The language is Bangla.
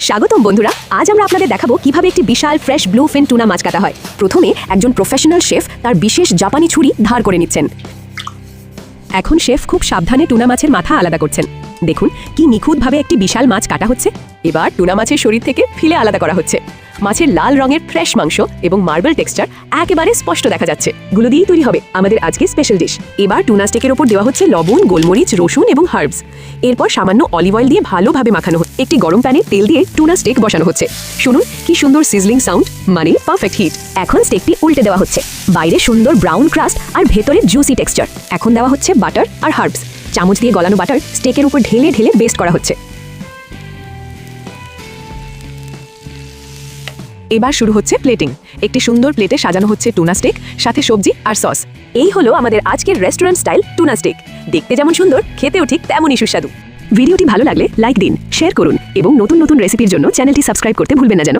স্বাগতম বন্ধুরা, আজ আমরা আপনাদের দেখাবো কিভাবে একটি বিশাল ফ্রেশ ব্লুফিন টুনা মাছ কাটা হয়। প্রথমে একজন প্রফেশনাল শেফ তার বিশেষ জাপানি ছুরি ধার করে নিচ্ছেন। এখন শেফ খুব সাবধানে টুনা মাছের মাথা আলাদা করছেন। দেখুন কি নিখুঁতভাবে একটি বিশাল মাছ কাটা হচ্ছে। এবার টুনা মাছের শরীর থেকে ফিলে আলাদা করা হচ্ছে। মাছের লাল রঙের ফ্রেশ মাংস এবং মার্বেল টেক্সচার একেবারে স্পষ্ট দেখা যাচ্ছে। গুলো দিয়েই তৈরি হবে আমাদের আজকে স্পেশাল ডিশ। এবার টুনা স্টেকের ওপর দেওয়া হচ্ছে লবণ, গোলমরিচ, রসুন এবং হার্বস। এরপর সামান্য অলিভ অয়েল দিয়ে ভালোভাবে মাখানো হচ্ছে। একটি গরম প্যানে তেল দিয়ে টুনা স্টেক বসানো হচ্ছে। শুনুন কি সুন্দর সিজলিং সাউন্ড, মানে পারফেক্ট হিট। এখন স্টেকটি উল্টে দেওয়া হচ্ছে। বাইরে সুন্দর ব্রাউন ক্রাস্ট আর ভেতরে জুসি টেক্সচার। এখন দেওয়া হচ্ছে বাটার আর হার্বস। চামচ দিয়ে গলানো বাটার স্টেকের উপর ঢেলে ঢেলে বেস্ট করা হচ্ছে। এবার শুরু হচ্ছে প্লেটিং। একটি সুন্দর প্লেটে সাজানো হচ্ছে টুনা স্টেক, সাথে সবজি আর সস। এই হলো আমাদের আজকের রেস্টুরেন্ট স্টাইল টুনা স্টেক। দেখতে যেমন সুন্দর, খেতেও ঠিক তেমনই সুস্বাদু। ভিডিওটি ভালো লাগলে লাইক দিন, শেয়ার করুন এবং নতুন নতুন রেসিপির জন্য চ্যানেলটি সাবস্ক্রাইব করতে ভুলবেন না যেন।